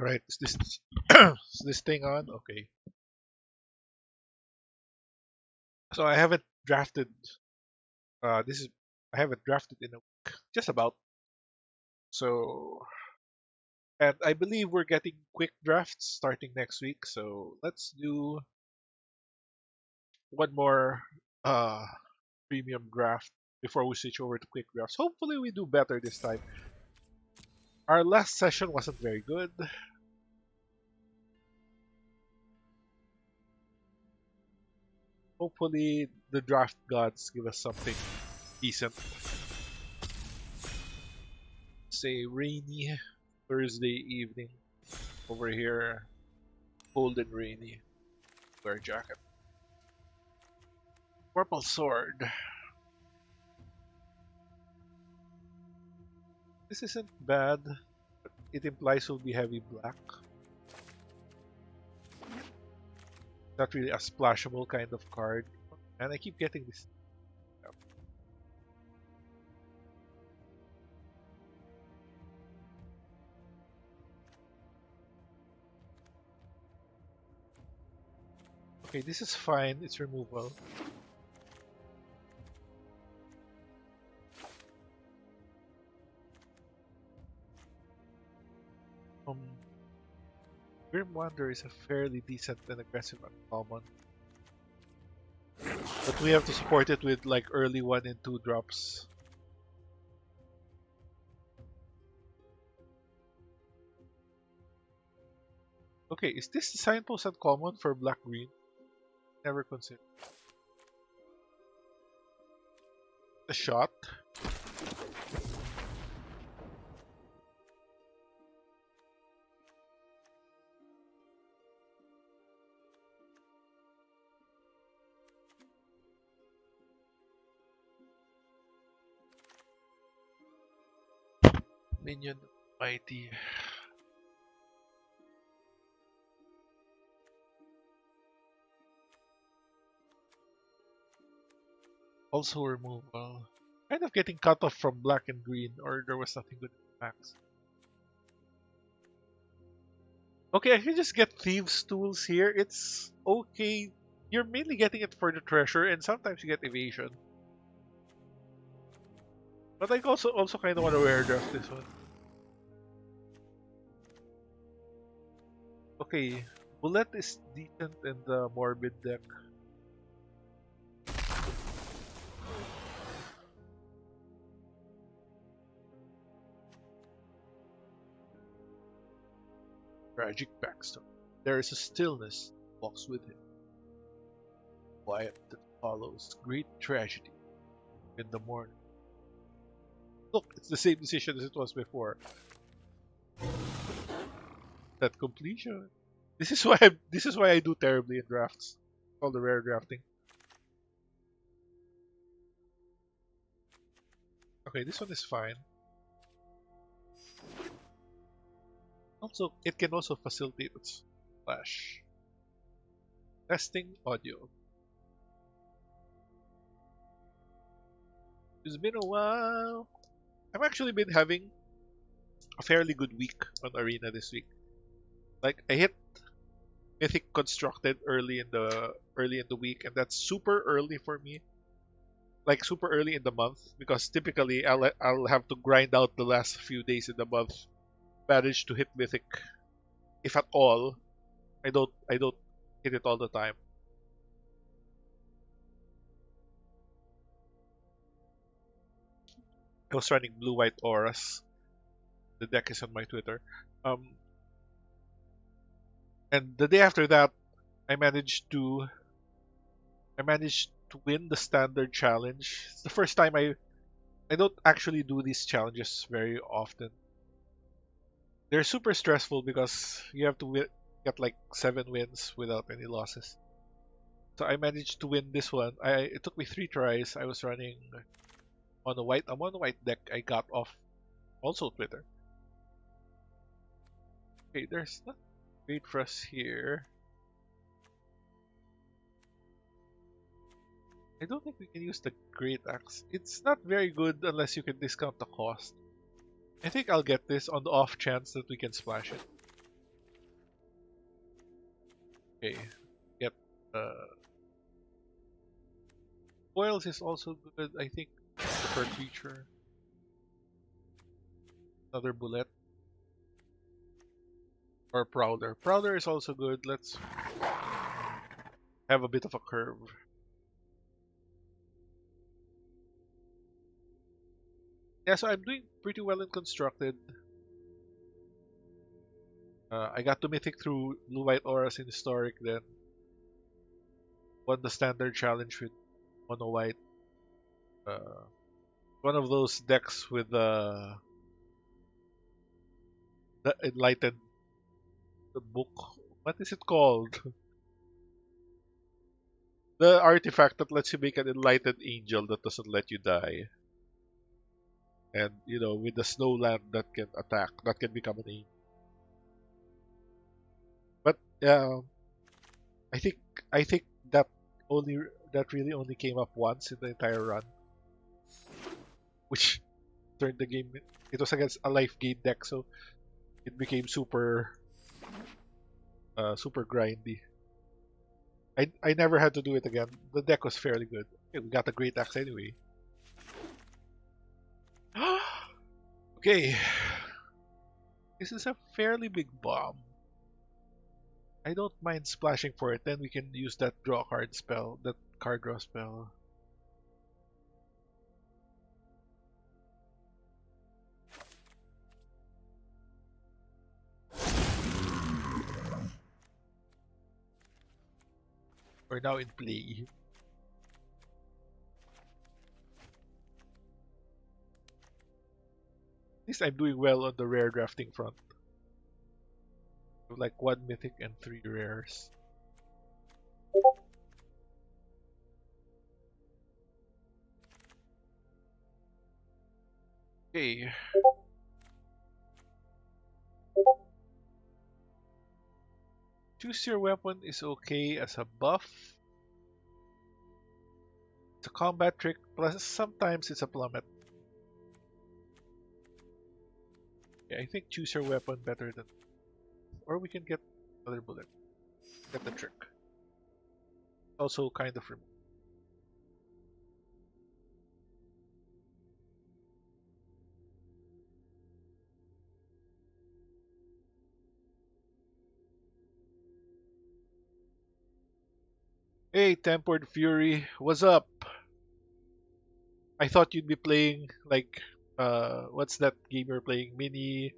All right, is this is this thing on? Okay. So I haven't drafted. This is I haven't drafted in a week, just about. So, and I believe we're getting quick drafts starting next week. So let's do one more uh premium draft before we switch over to quick drafts. Hopefully, we do better this time. Our last session wasn't very good. Hopefully, the draft gods give us something decent. Say rainy Thursday evening over here, cold and rainy. Wear a jacket. Purple sword. This isn't bad. It implies we'll be heavy black. Not really a splashable kind of card. And I keep getting this. Okay, this is fine. It's removal. Um, Grim Wanderer is a fairly decent and aggressive uncommon. But we have to support it with like early 1 and 2 drops. Okay, is this the signpost uncommon for black green? Never considered. A shot. Minion mighty. Also removal. Kind of getting cut off from black and green, or there was nothing good in max. Okay, I can just get Thieves' Tools here. It's okay. You're mainly getting it for the treasure, and sometimes you get evasion. But I also kind of want to rare draft this one. Okay, Bullet is decent in the Morbid deck. Tragic backstory. There is a stillness that walks with him. Quiet that follows great tragedy in the morning. Look, it's the same decision as it was before. That completion. This is why I do terribly in drafts. All the rare drafting. Okay, this one is fine. Also, it can also facilitate its flash. Testing audio. It's been a while. I've actually been having a fairly good week on Arena this week. Like I hit Mythic Constructed early in the week, and that's super early for me. Like super early in the month because typically I'll have to grind out the last few days in the month. Manage to hit Mythic, if at all. I don't hit it all the time. I was running blue white auras. The deck is on my Twitter. Um, and the day after that, I managed to I managed to win the standard challenge. It's the first time I don't actually do these challenges very often. They're super stressful because you have to get like 7 wins without any losses. So I managed to win this one. It took me 3 tries. I was running on a mono white deck. I got off also Twitter. Okay, there's not great for us here. I don't think we can use the Great Axe. It's not very good unless you can discount the cost. I think I'll get this on the off chance that we can splash it. Okay, get foils is also good. I think per creature. Another bullet or prowler. Prowler is also good. Let's have a bit of a curve. Yeah, so I'm doing pretty well in constructed. I got to mythic through blue white auras in historic, then won the standard challenge with mono white. Uh, one of those decks with the enlightened the book. What is it called? The artifact that lets you make an enlightened angel that doesn't let you die. And with the snowland that can attack, that can become an angel. But I think I think that only that really only came up once in the entire run, which turned the game. It was against a life gain deck, so it became super grindy. I never had to do it again. The deck was fairly good. Okay, we got a great axe anyway. Okay, this is a fairly big bomb. I don't mind splashing for it. Then we can use that draw card spell, that card draw spell. We're now in play. At least I'm doing well on the rare drafting front. Like 1 mythic and 3 rares. Okay. Choose your weapon is okay as a buff. It's a combat trick, plus sometimes it's a plummet. Yeah, I think choose your weapon better than... Or we can get another bullet. Get the trick. Also kind of remote. Hey, Tempered Fury, what's up? I thought you'd be playing like what's that game you're playing? Mini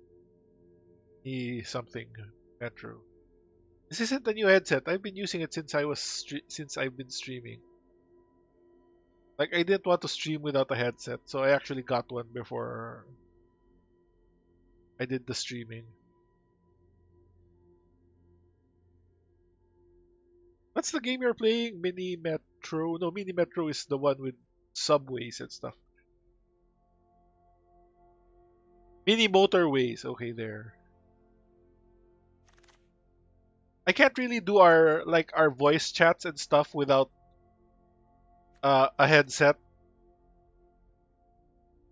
something Metro. This isn't a new headset. I've been using it since I've been streaming. Like I didn't want to stream without a headset, so I actually got one before I did the streaming. What's the game you're playing? Mini Metro? No, Mini Metro is the one with subways and stuff. Mini Motorways. Okay, there. I can't really do our voice chats and stuff without a headset.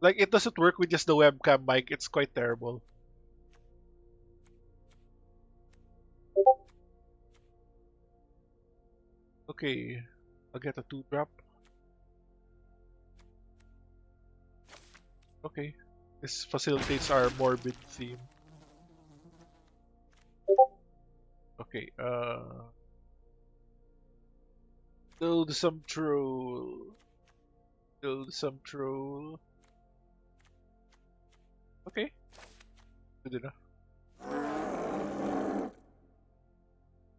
Like it doesn't work with just the webcam mic. It's quite terrible. Okay, I'll get a 2-drop. Okay, this facilitates our morbid theme. Okay, build some troll. Build some troll. Okay, good enough.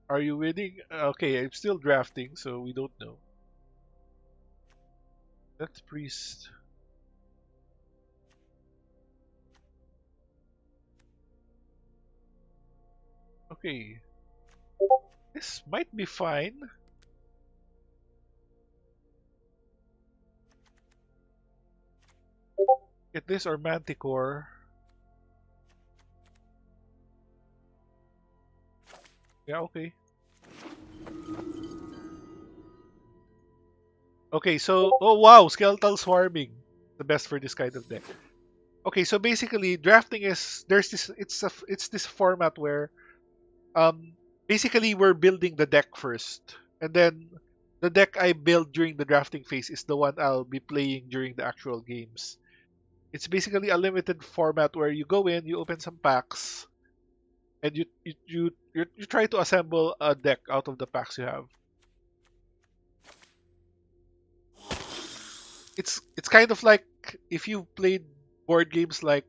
Are you winning? Okay, I'm still drafting, so we don't know. That's priest. Okay. This might be fine. Get this or Manticore. Yeah, okay. Okay, so oh wow, skeletal swarming. The best for this kind of deck. Okay, so basically drafting is there's this it's this format where um basically we're building the deck first, and then the deck I build during the drafting phase is the one I'll be playing during the actual games. It's basically a limited format where you go in, you open some packs, and you try to assemble a deck out of the packs you have. It's kind of like if you played board games like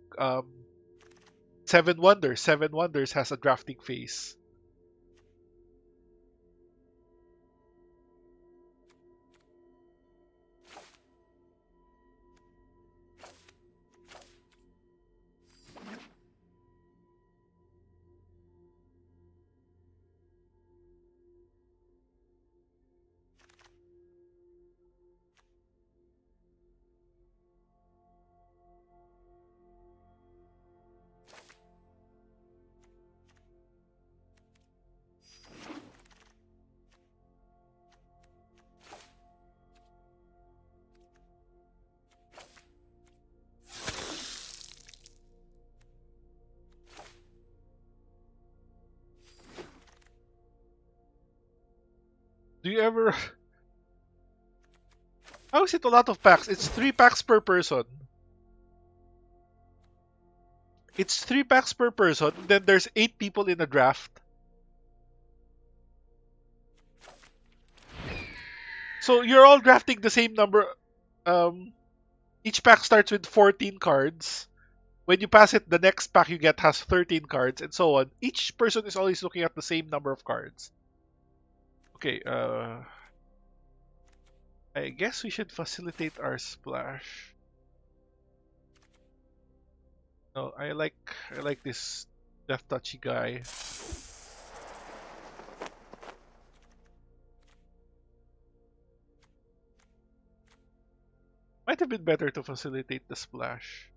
Seven Wonders. Seven Wonders has a drafting phase. Do you ever? How is it a lot of packs? It's 3 packs per person. It's 3 packs per person. Then there's 8 people in a draft. So you're all drafting the same number. Um, each pack starts with 14 cards. When you pass it, the next pack you get has 13 cards, and so on. Each person is always looking at the same number of cards. Okay, I guess we should facilitate our splash. No, I like this Death Touchy guy. Might have been better to facilitate the splash.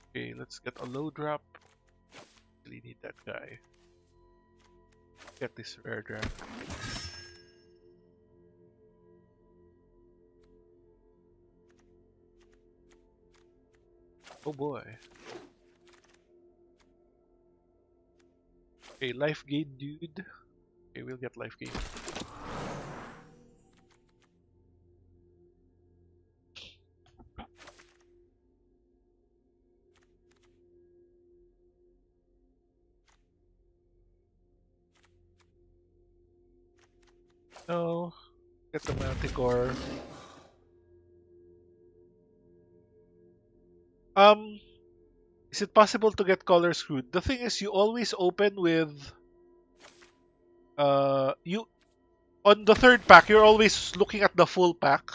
Okay, let's get a low drop. Really need that guy. Get this rare draft. Oh boy. Okay, life gain, dude. Okay, we'll get life gain. No, get the Manticore. Um, is it possible to get color screwed? The thing is, you always open with you on the third pack. You're always looking at the full pack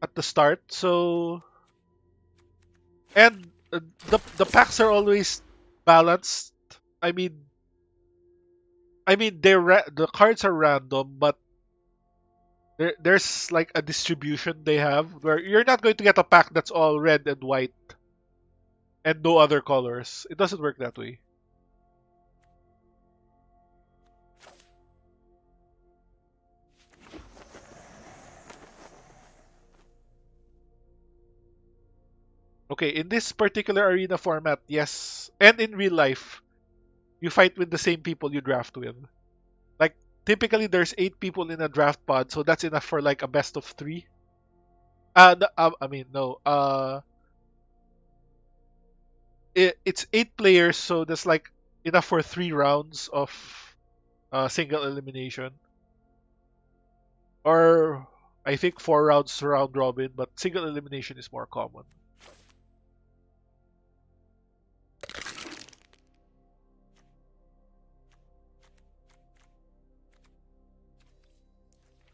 at the start. So and the packs are always balanced. I mean, the cards are random, but there's like a distribution they have where you're not going to get a pack that's all red and white and no other colors. It doesn't work that way. Okay, in this particular arena format, yes, and in real life, you fight with the same people you draft with. Like typically, there's 8 people in a draft pod, so that's enough for like a best of 3. I mean no. It's 8 players, so that's like enough for 3 rounds of single elimination, or I think 4 rounds round robin, but single elimination is more common.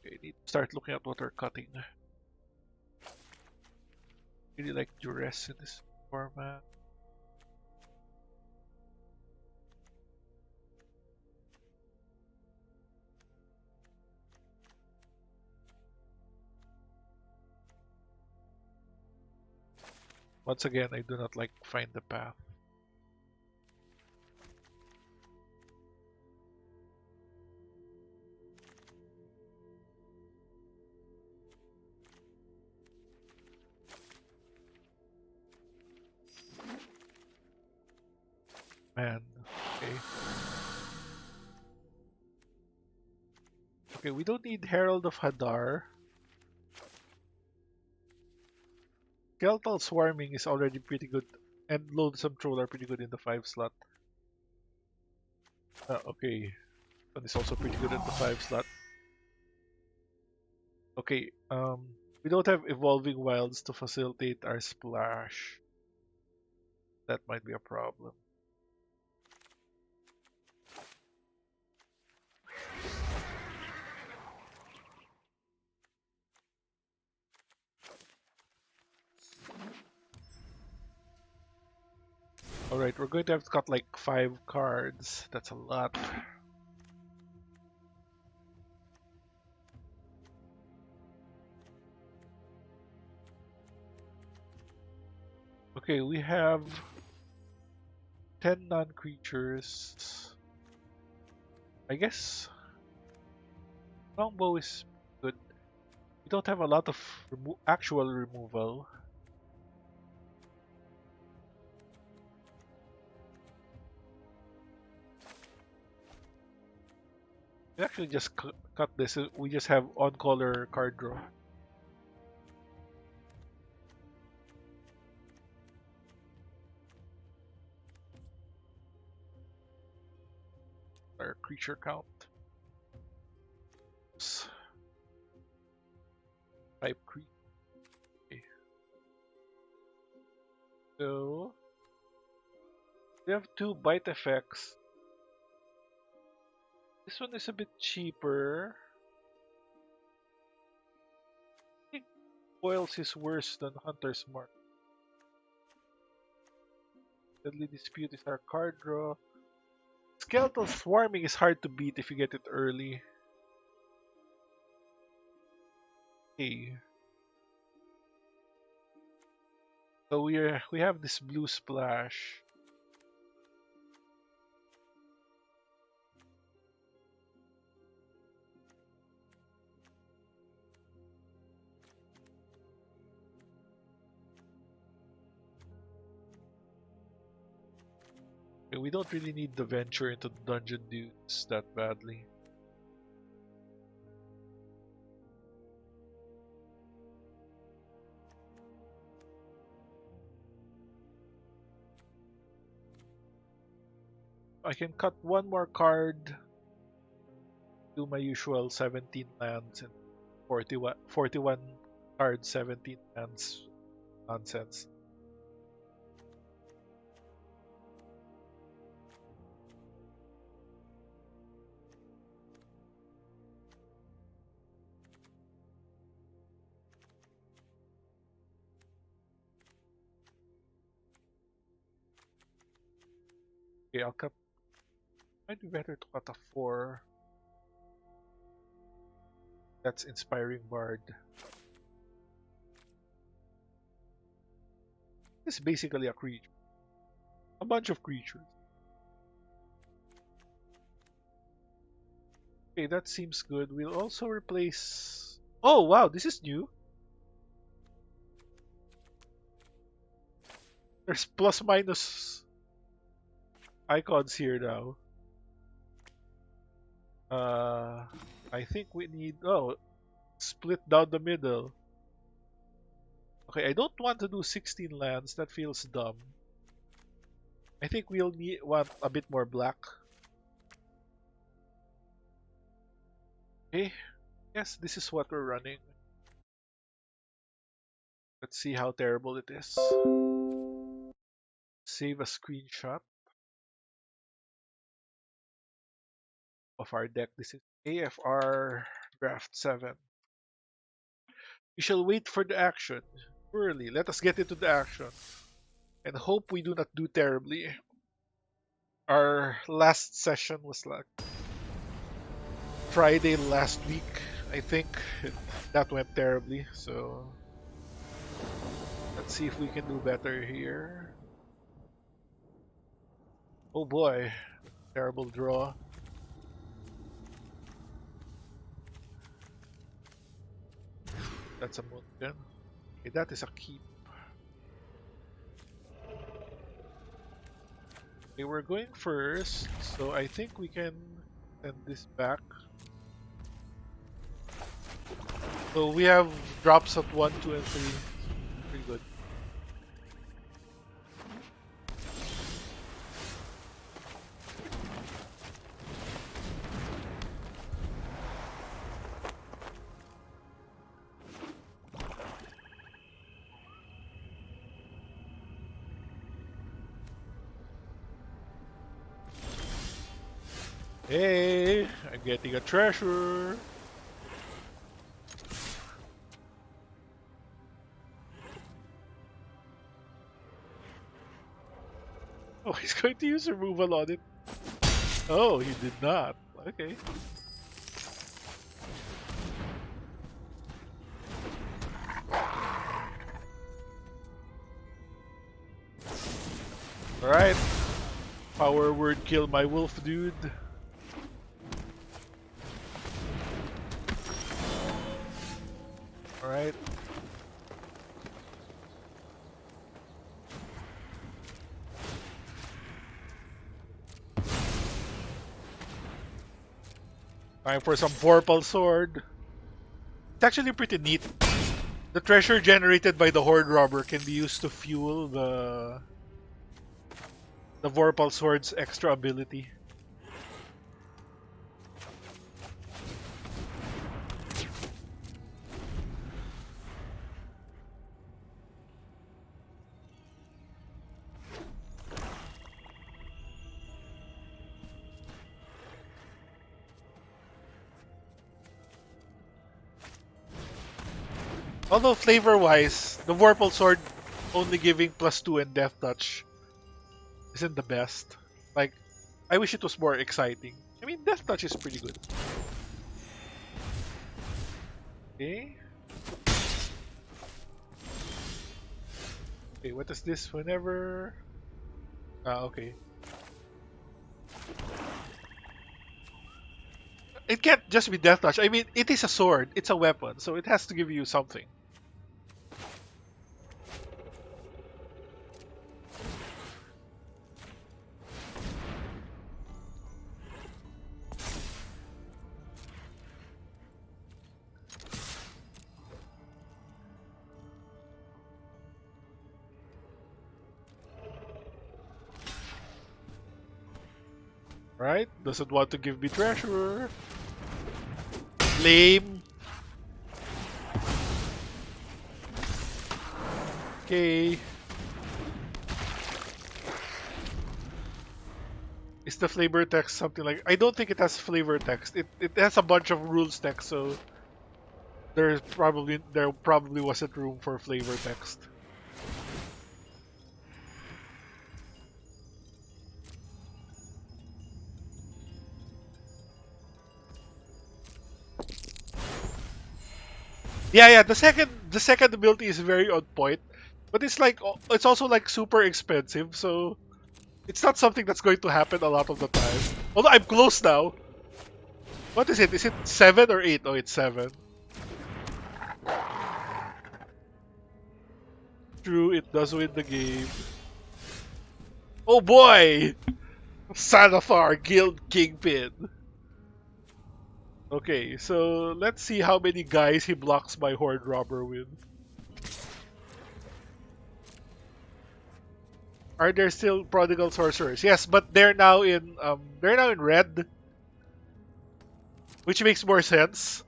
Okay, need to start looking at what we're cutting. Really like duress in this format. Once again, I do not like find the path. Man. Okay. Okay, we don't need Herald of Hadar. Skeletal Swarming is already pretty good, and Loathsome Troll are pretty good in the 5 slot. Okay, one is also pretty good in the 5 slot. Okay, we don't have Evolving Wilds to facilitate our splash. That might be a problem. Alright, we're going to have to cut like 5 cards. That's a lot. Okay, we have 10 non-creatures. I guess Longbow is good. We don't have a lot of actual removal. We actually just cut this. We just have on-color card draw. Our creature count. 5 creatures. Okay. So we have 2 bite effects. This one is a bit cheaper. I think Foils is worse than Hunter's Mark. Deadly Dispute is our card draw. Skeletal Swarming is hard to beat if you get it early. Okay. So we have this blue splash. Okay, we don't really need the venture into the dungeon dudes that badly. I can cut one more card, do my usual 17 lands and 41 cards, 17 lands nonsense. Okay, I'll cut. Might be better to cut a 4. That's Inspiring Bard. It's basically a creature. A bunch of creatures. Okay, that seems good. We'll also replace... Oh, wow, this is new. There's plus minus icons here now. I think we need... Oh, split down the middle. Okay, I don't want to do 16 lands. That feels dumb. I think we'll want a bit more black. Okay, yes, this is what we're running. Let's see how terrible it is. Save a screenshot of our deck. This is AFR Draft 7. We shall wait for the action. Surely, let us get into the action. And hope we do not do terribly. Our last session was like Friday last week, I think. That went terribly, so let's see if we can do better here. Oh boy, terrible draw. That's a mulligan. Okay, that is a keep. Okay, we're going first, so I think we can send this back. So we have drops at 1, 2, and 3. Pretty good. Hey, I'm getting a treasure. Oh, he's going to use removal on it. Oh, he did not. Okay. Alright. Power word kill my wolf dude. Alright. Time for some Vorpal Sword. It's actually pretty neat. The treasure generated by the Horde Robber can be used to fuel the Vorpal Sword's extra ability. Although flavor-wise, the Vorpal Sword only giving +2 and Death Touch isn't the best. Like, I wish it was more exciting. I mean, Death Touch is pretty good. Okay. Okay, what is this? Whenever... Ah, okay. It can't just be Death Touch. I mean, it is a sword. It's a weapon, so it has to give you something. Right? Doesn't want to give me treasure. Lame. Okay. Is the flavor text something like... I don't think it has flavor text. It has a bunch of rules text, so there probably wasn't room for flavor text. Yeah, the second ability is very on point, but it's also like super expensive, so it's not something that's going to happen a lot of the time. Although I'm close now. What is it? Is it 7 or 8? Oh, it's 7. True, it does win the game. Oh boy! Sanathar, Guild Kingpin. Okay, so let's see how many guys he blocks my Horde Robber with. Are there still Prodigal Sorcerers? Yes, but they're now in red, which makes more sense.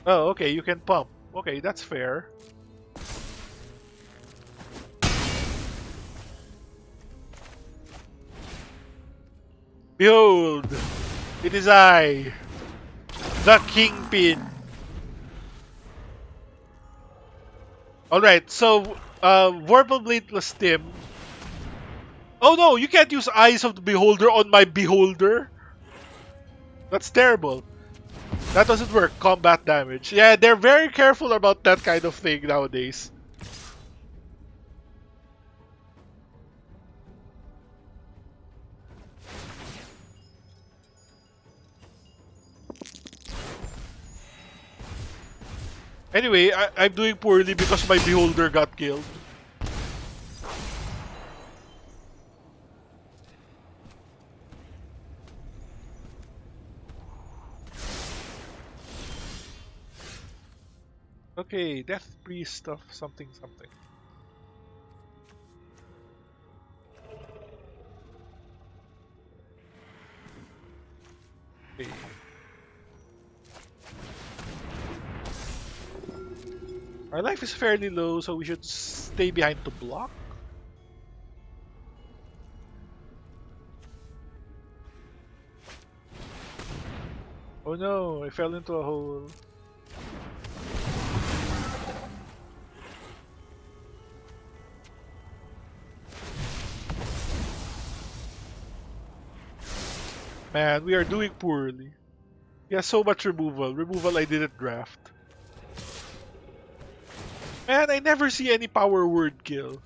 Oh, okay, you can pump. Okay, that's fair. Behold, it is I, the Kingpin. Alright, so, Vorpal Blade plus Stim. Oh no, you can't use Eyes of the Beholder on my Beholder. That's terrible. That doesn't work. Combat damage. Yeah, they're very careful about that kind of thing nowadays. Anyway, I'm doing poorly because my Beholder got killed. Okay, Death Priest of something something. Okay. Our life is fairly low, so we should stay behind to block. Oh no, I fell into a hole. Man, we are doing poorly. He has so much removal. Removal I didn't draft. Man, I never see any power word kill.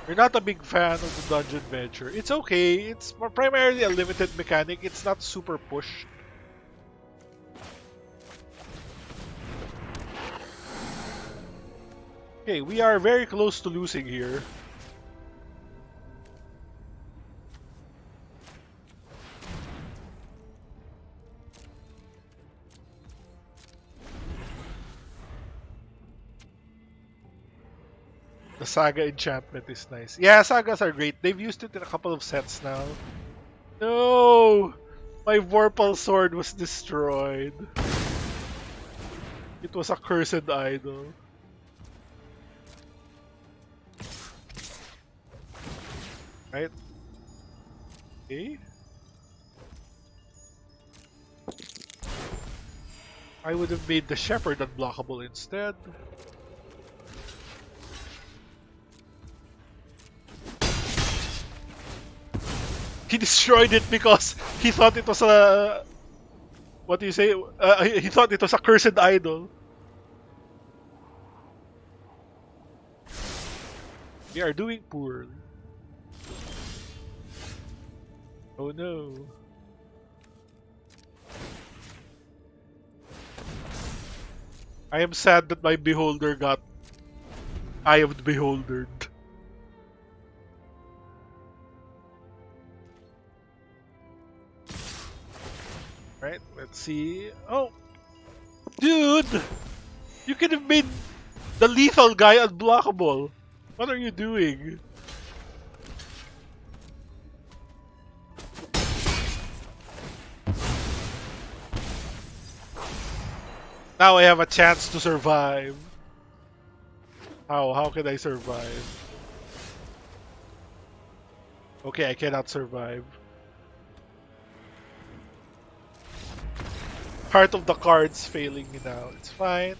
You're not a big fan of the dungeon venture. It's okay. It's primarily a limited mechanic. It's not super pushed. Okay, we are very close to losing here. The Saga enchantment is nice. Yeah, Sagas are great. They've used it in a couple of sets now. No! My Vorpal sword was destroyed. It was a cursed idol. Right? Okay. I would have made the Shepherd unblockable instead. He destroyed it because he thought it was a... What do you say? He thought it was a cursed idol. We are doing poorly. Oh no. I am sad that my Beholder got Eye of the Beholder. Right, let's see. Oh! Dude! You could have made the lethal guy unblockable. What are you doing? Now I have a chance to survive. How? How can I survive? Okay, I cannot survive. Part of the cards failing me now. It's fine.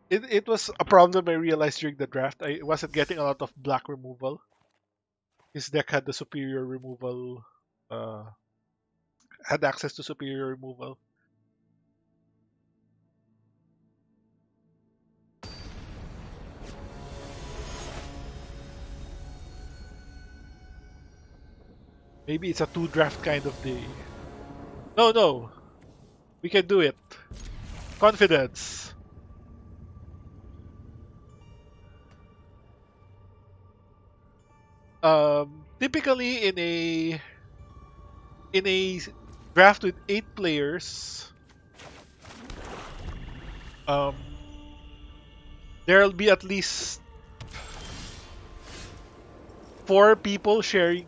It was a problem I realized during the draft. I wasn't getting a lot of black removal. His deck had the superior removal, had access to superior removal. Maybe it's a two draft kind of day. No, no. We can do it. Confidence. Typically in a draft with 8 players, um, there'll be at least 4 people sharing.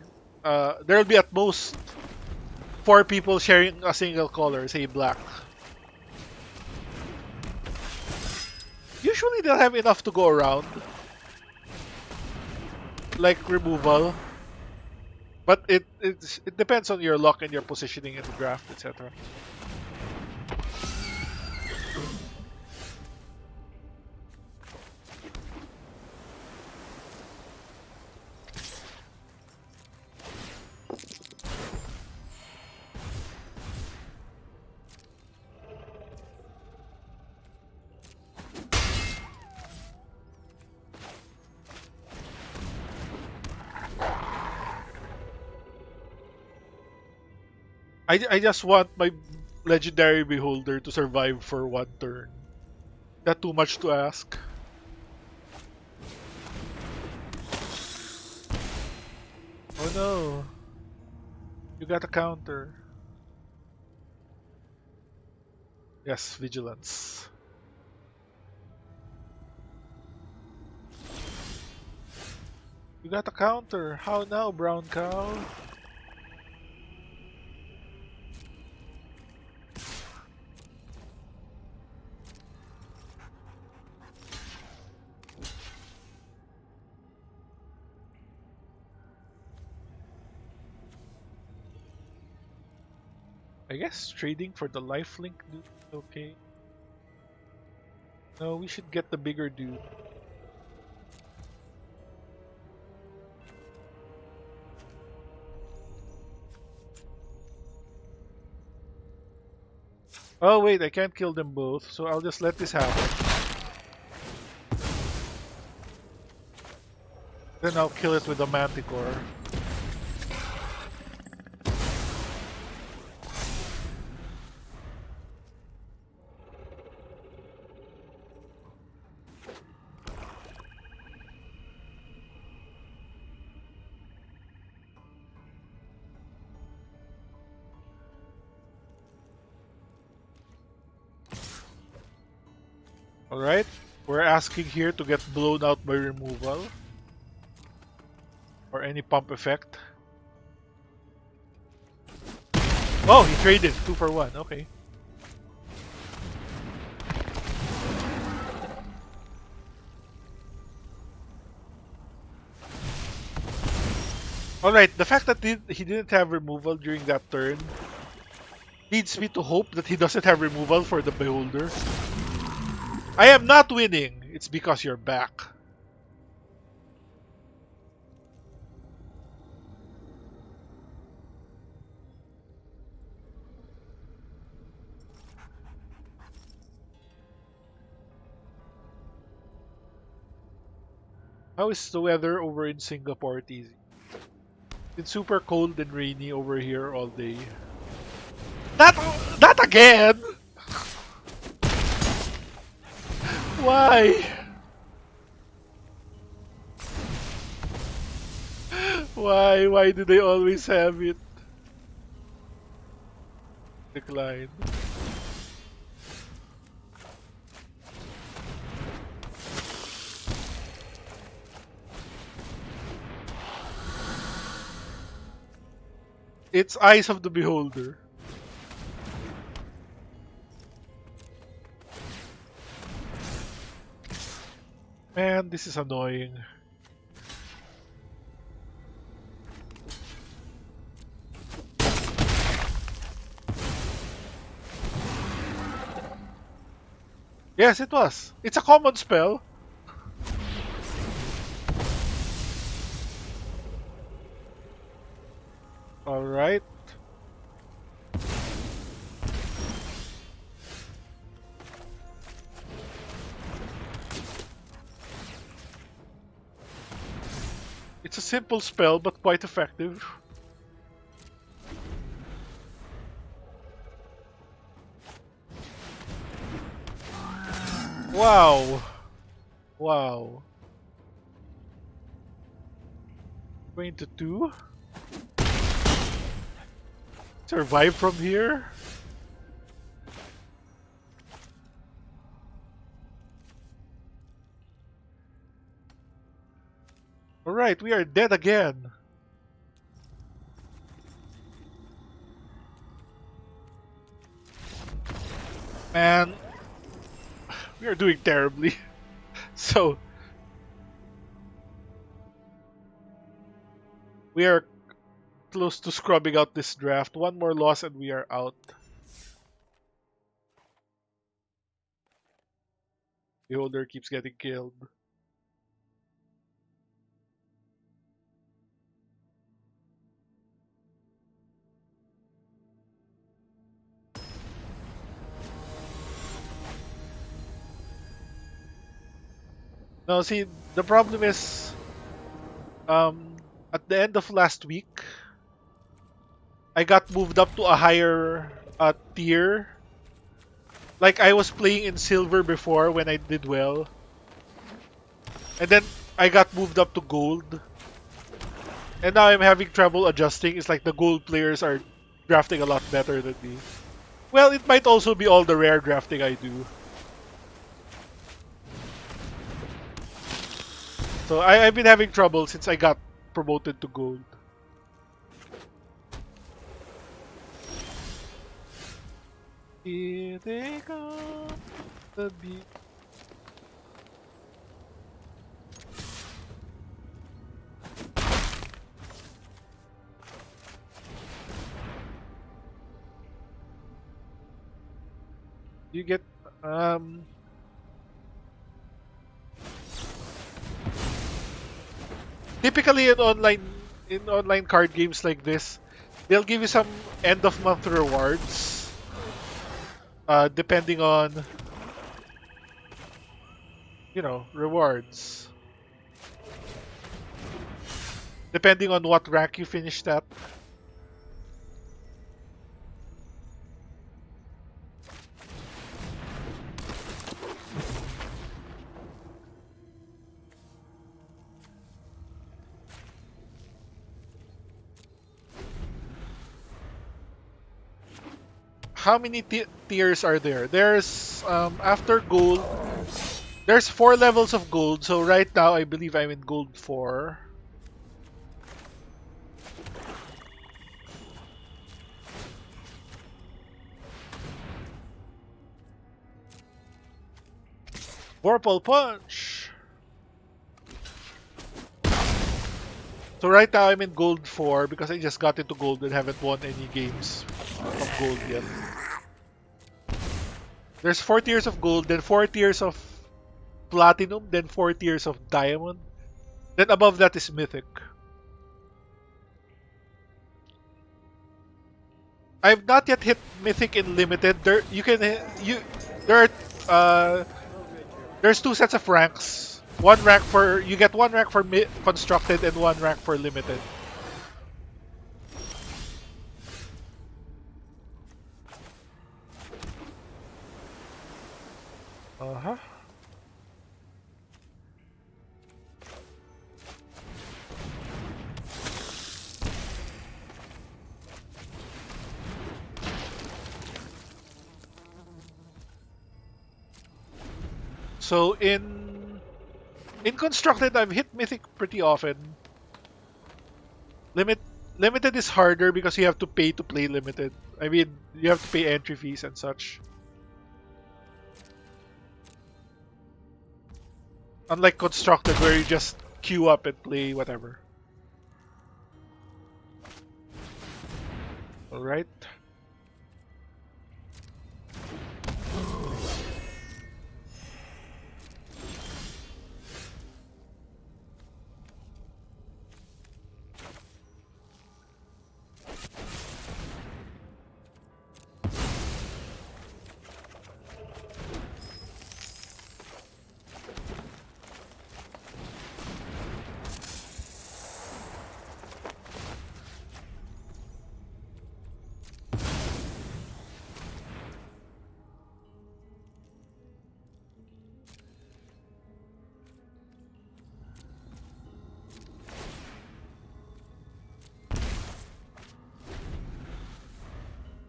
There'll be at most 4 people sharing a single color, say black. Usually they'll have enough to go around, like removal. But it depends on your luck and your positioning in the draft, etc. I just want my legendary beholder to survive for one turn. That too much to ask? Oh no. You got a counter. Yes, vigilance. You got a counter. How now, brown cow? I guess trading for the lifelink dude is okay. No, we should get the bigger dude. Oh wait, I can't kill them both, so I'll just let this happen. Then I'll kill it with a manticore. Alright, we're asking here to get blown out by removal. Or any pump effect. Oh, he traded 2 for 1, okay. Alright, the fact that he didn't have removal during that turn leads me to hope that he doesn't have removal for the beholder. I am not winning! It's because you're back. How is the weather over in Singapore, TZ? It's super cold and rainy over here all day. That again! Why? Why? Why do they always have it? Decline. It's Eyes of the Beholder. Man, this is annoying. Yes, it was. It's a common spell. Alright. It's a simple spell, but quite effective. Wow. Wow. 22? Survive from here? Alright, we are dead again. Man, we are doing terribly. So, we are close to scrubbing out this draft. One more loss and we are out. Beholder keeps getting killed. Now, see, the problem is, at the end of last week, I got moved up to a higher tier. Like I was playing in silver before when I did well, and then I got moved up to gold, and now I'm having trouble adjusting. It's like the gold players are drafting a lot better than me. Well, it might also be all the rare drafting I do. So I've been having trouble since I got promoted to gold. Here they come, the beat. You get typically in online card games like this, they'll give you some end of month rewards depending on rewards depending on what rank you finished at. How many tiers are there? There's after gold, there's 4 levels of gold. So right now I believe I'm in gold 4. Vorpal Punch. So right now I'm in gold 4 because I just got into gold and haven't won any games from gold yet. There's 4 tiers of gold, then 4 tiers of platinum, then 4 tiers of diamond. Then above that is mythic. I've not yet hit mythic in limited. There are there's 2 sets of ranks. You get 1 rank for constructed and 1 rank for limited. Uh-huh. So in constructed, I've hit mythic pretty often. Limited is harder because you have to pay to play limited. I mean, you have to pay entry fees and such. Unlike constructed, where you just queue up and play whatever. All right.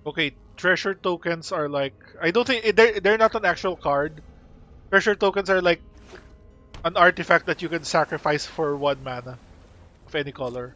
Okay, treasure tokens are like I don't think they're not an actual card. Treasure tokens are like an artifact that you can sacrifice for 1 mana of any color.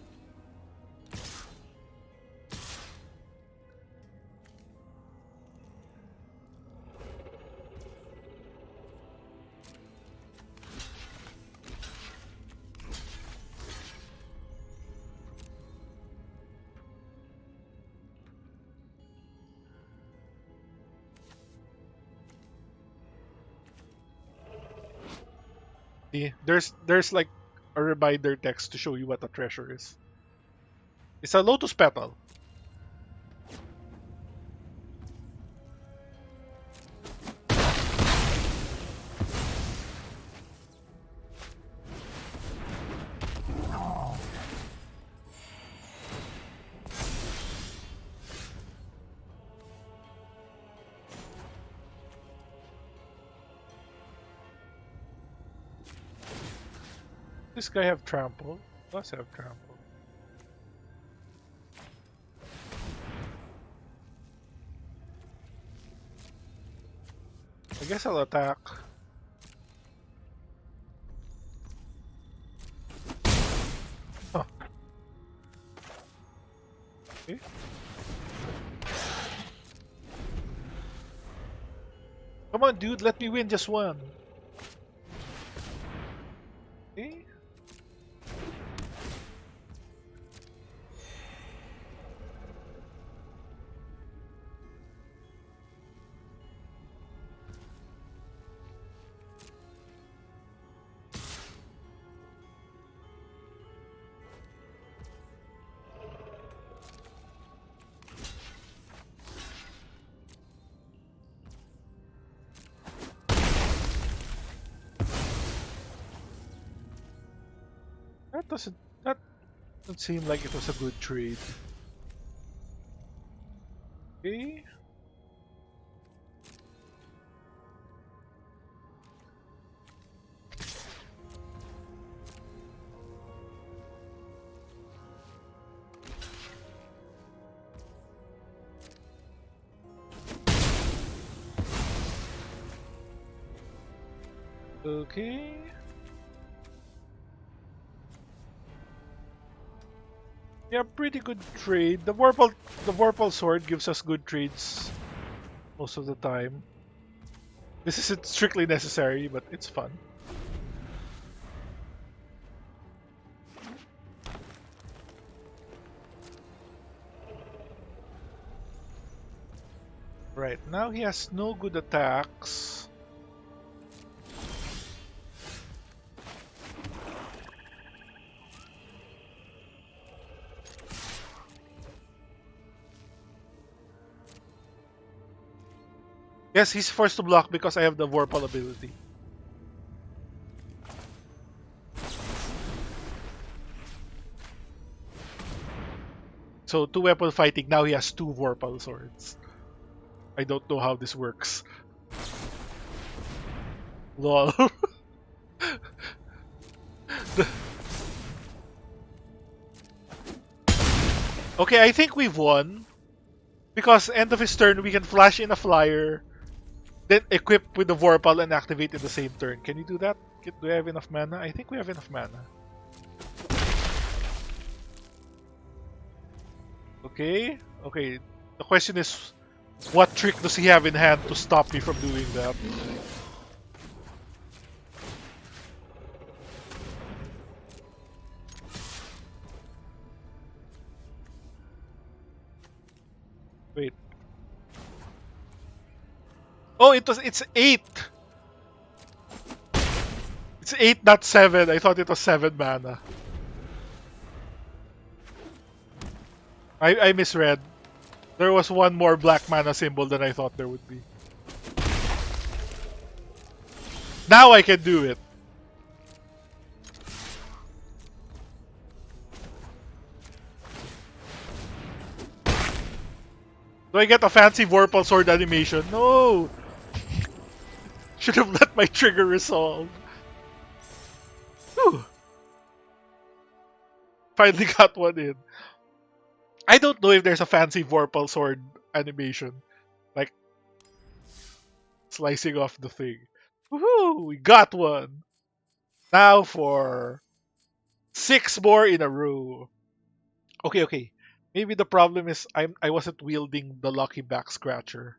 See, there's like a reminder text to show you what a treasure is. It's a lotus petal. This guy have trample? Does have trample. I guess I'll attack. Huh. Okay. Come on, dude, let me win just one. Okay. That doesn't seem like it was a good trade. Okay. Okay. Yeah, pretty good trade. The Vorpal sword gives us good trades most of the time. This isn't strictly necessary, but it's fun. Right, now he has no good attacks. Yes, he's forced to block because I have the Vorpal ability. So, two weapon fighting, now he has two Vorpal swords. I don't know how this works. Lol. Okay, I think we've won. Because end of his turn, we can flash in a flyer, then equip with the Vorpal and activate in the same turn. Can you do that? Do we have enough mana? I think we have enough mana. Okay. Okay. The question is, what trick does he have in hand to stop me from doing that? Wait. Oh, it's 8. It's 8, not 7. I thought it was 7 mana. I misread. There was one more black mana symbol than I thought there would be. Now I can do it. Do I get a fancy Vorpal sword animation? No! Should have let my trigger resolve. Whew. Finally got one in. I don't know if there's a fancy Vorpal sword animation. Like, slicing off the thing. Woohoo! We got one! Now for 6 more in a row. Okay. Maybe the problem is I wasn't wielding the lucky back scratcher.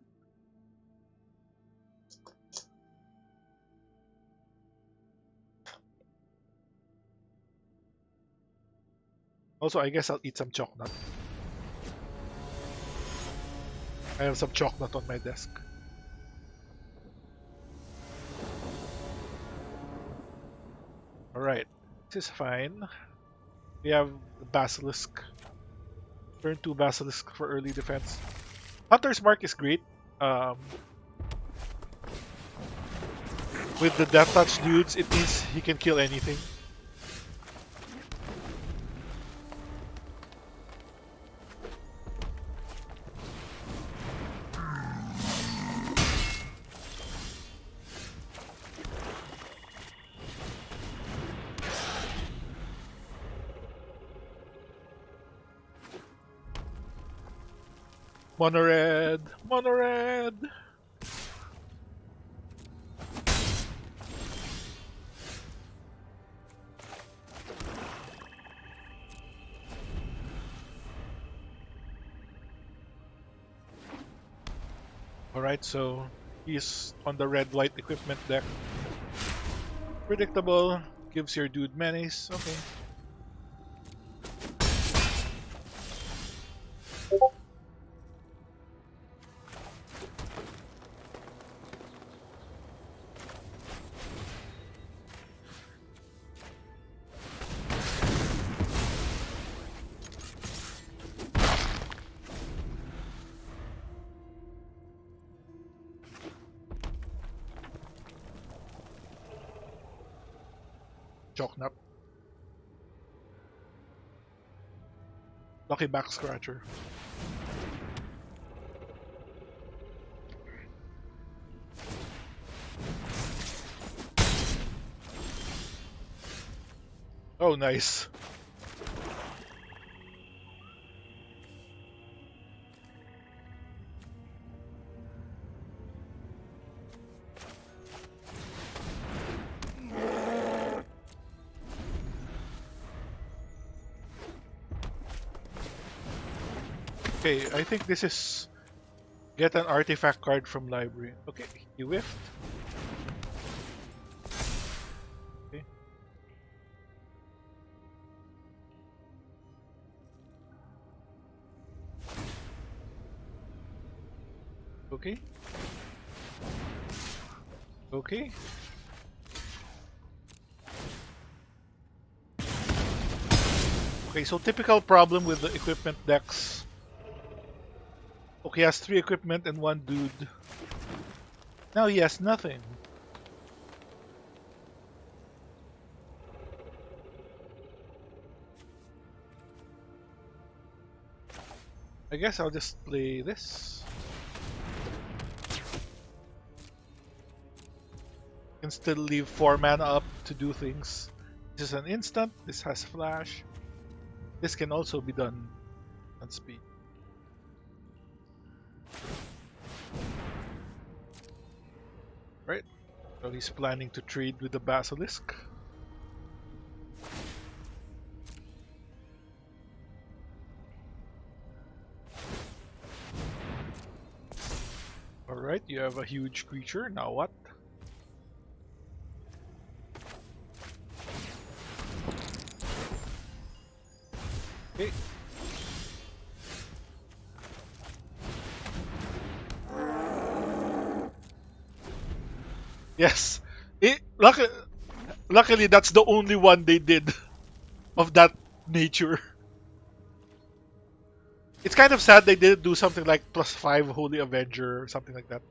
Also, I guess I'll eat some chocolate. I have some chocolate on my desk. Alright, this is fine. We have the Basilisk. Turn 2 Basilisk for early defense. Hunter's Mark is great. With the Death Touch dudes, it means he can kill anything. Monored! Monored! Alright, so he's on the red-white equipment deck. Predictable. Gives your dude menace. Okay. Choknap. Lucky back scratcher. Oh, nice. Okay, I think this is get an artifact card from library. Okay, he whiffed. Okay. Okay. Okay. Okay, so typical problem with the equipment decks. Okay, he has 3 equipment and 1 dude. Now he has nothing. I guess I'll just play this. Can still leave 4 mana up to do things. This is an instant, this has flash. This can also be done on speed. Right? So he's planning to trade with the Basilisk. Alright, you have a huge creature, now what? Okay. Yes. Luckily, that's the only one they did of that nature. It's kind of sad they didn't do something like +5 Holy Avenger or something like that.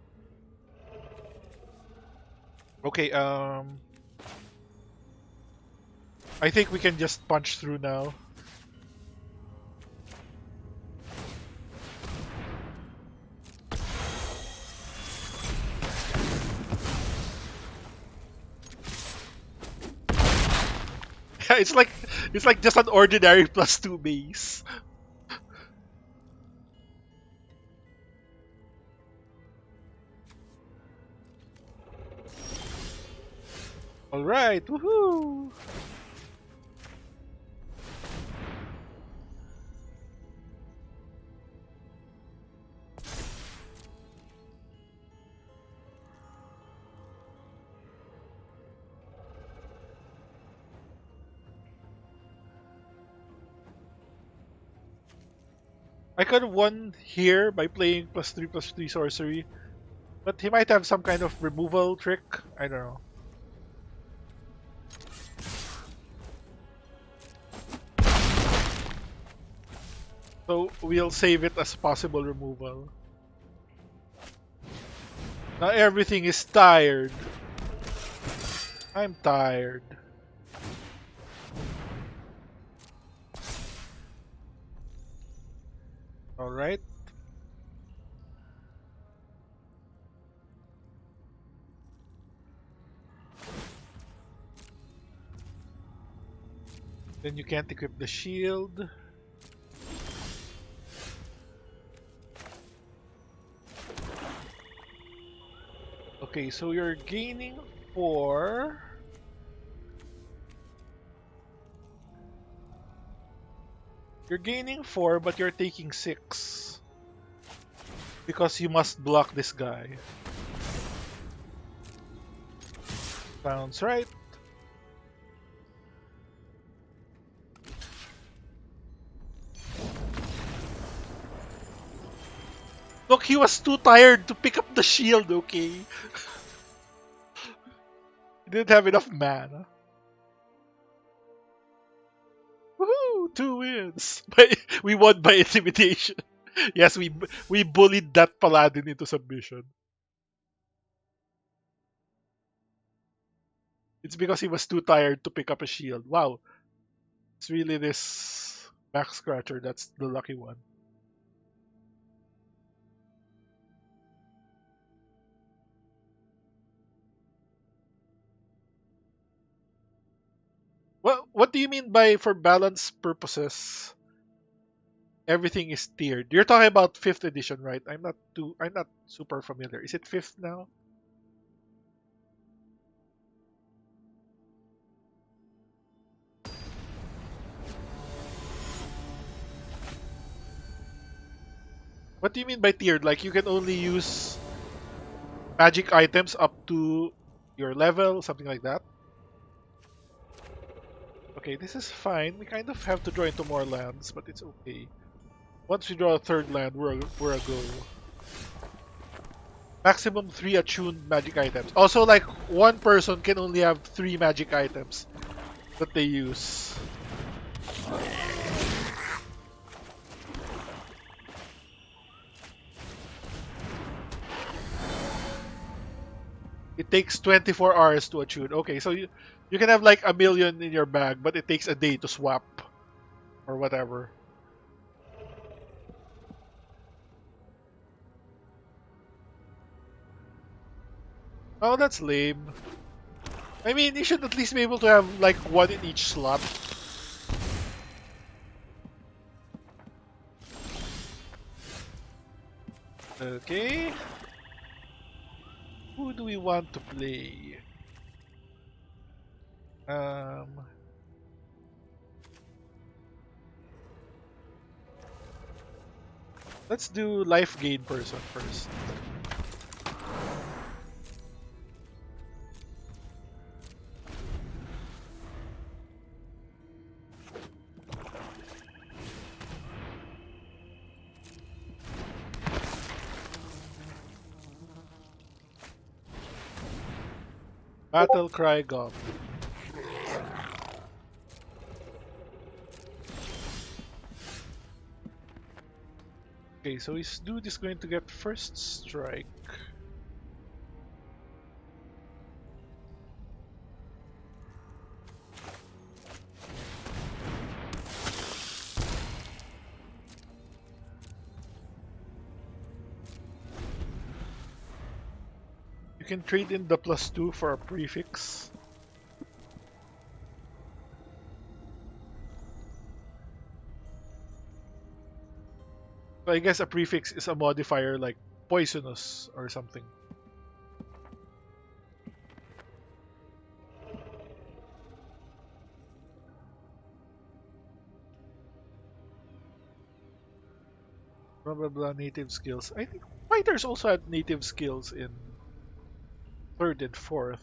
Okay, I think we can just punch through now. Yeah, it's like just an ordinary +2 base. Alright, woohoo! I could have won here by playing +3/+3 sorcery, but he might have some kind of removal trick. I don't know. So we'll save it as possible removal. Now everything is tired. I'm tired. Alright. Then you can't equip the shield. Okay, so you're gaining 4. You're gaining 4, but you're taking 6. Because you must block this guy. Sounds right. Look, he was too tired to pick up the shield, okay? He didn't have enough mana. Woohoo! 2 wins! We won by intimidation. Yes, we bullied that paladin into submission. It's because he was too tired to pick up a shield. Wow. It's really this back scratcher that's the lucky one. Well, what do you mean by for balance purposes everything is tiered? You're talking about 5th edition, right? I'm not super familiar. Is it 5th now? What do you mean by tiered? Like you can only use magic items up to your level, something like that? Okay, this is fine. We kind of have to draw into more lands, but it's okay. Once we draw a 3rd land, we're a go. Maximum 3 attuned magic items. Also, like, one person can only have 3 magic items that they use. It takes 24 hours to attune. Okay, so you can have like a million in your bag, but it takes a day to swap. Or whatever. Oh, that's lame. I mean, you should at least be able to have like 1 in each slot. Okay. Who do we want to play? Um, let's do life gain person first. Battle Cry Goblin. Okay, so his dude is going to get first strike. You can trade in the +2 for a prefix. So I guess a prefix is a modifier like poisonous or something. Blah blah blah native skills. I think fighters also had native skills in 3rd and 4th.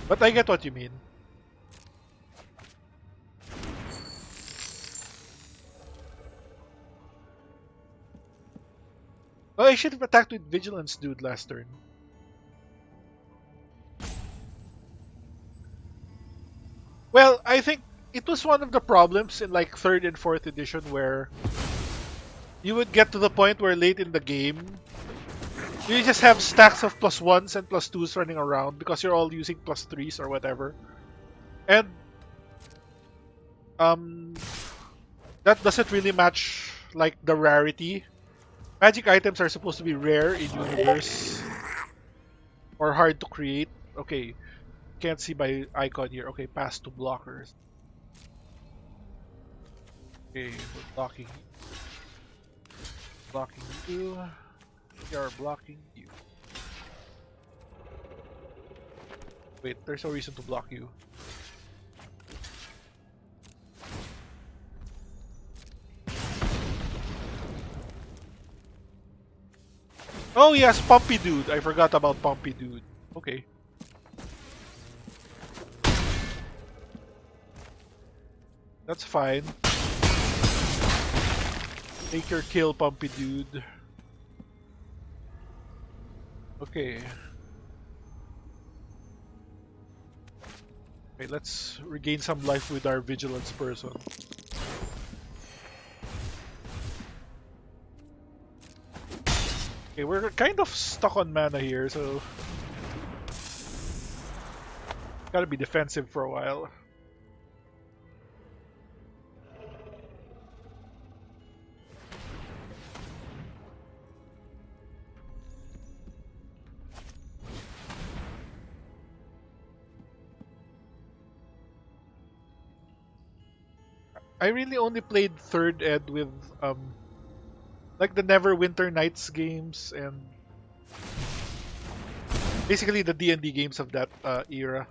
But I get what you mean. Oh, I should have attacked with vigilance, dude, last turn. Well, I think it was one of the problems in like 3rd and 4th edition where you would get to the point where late in the game you just have stacks of +1s and +2s running around because you're all using +3s or whatever. And um that doesn't really match like the rarity. Magic items are supposed to be rare in universe or hard to create. Okay, can't see my icon here. Okay, pass to blockers. Okay, we're blocking. Blocking you. We are blocking you. Wait, there's no reason to block you. Oh yes, Pumpy Dude. I forgot about Pumpy Dude. Okay. That's fine. Take your kill, Pumpy Dude. Okay. Okay, let's regain some life with our vigilance person. Okay, we're kind of stuck on mana here, so gotta be defensive for a while. I really only played third ed with like the Neverwinter Nights games and basically the D&D games of that era.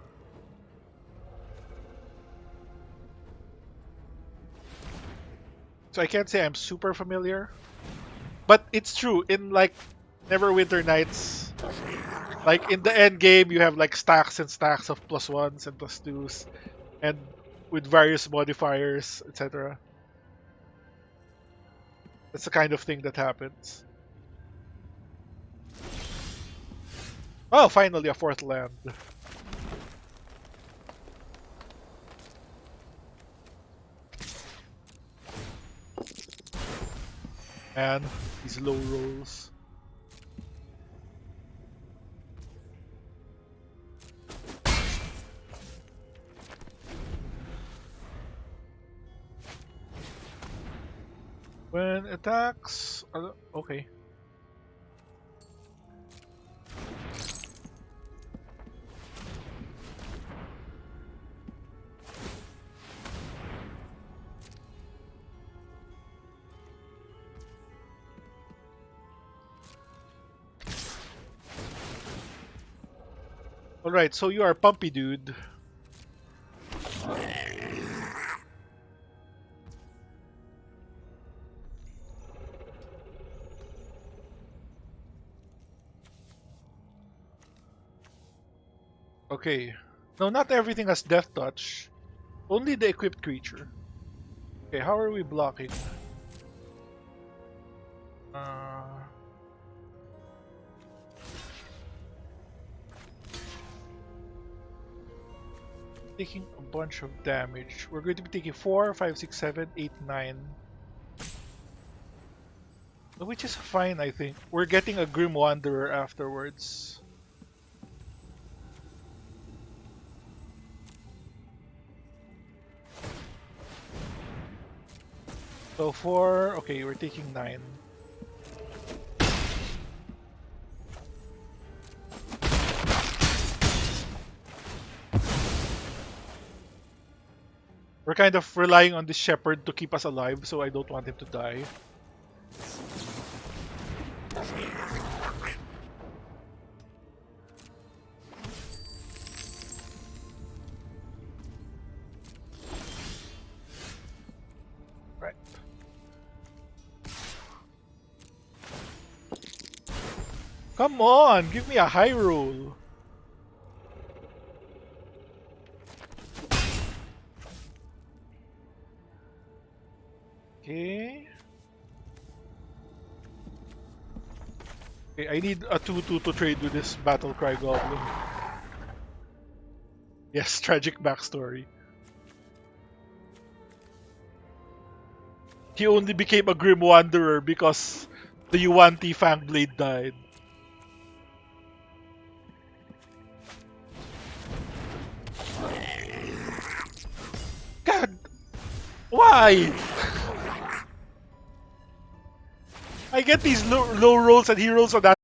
So I can't say I'm super familiar, but it's true in like Neverwinter Nights. Like in the end game, you have like stacks and stacks of +1s and +2s, and with various modifiers, etc. That's the kind of thing that happens. Oh, finally a fourth land. And these low rolls. When attacks... okay. Alright, so you are Pumpy Dude. Okay. No, not everything has Death Touch. Only the equipped creature. Okay, how are we blocking? Taking a bunch of damage. We're going to be taking 4, 5, 6, 7, 8, 9. Which is fine, I think. We're getting a Grim Wanderer afterwards. So 4, okay, we're taking 9. We're kind of relying on this shepherd to keep us alive, so I don't want him to die. Right. Come on, give me a high roll. Okay. Okay, I need a 2/2 to trade with this Battlecry Goblin. Yes, tragic backstory. He only became a Grim Wanderer because the Yuan-Ti Fangblade died. God! Why? I get these low rolls and he rolls on that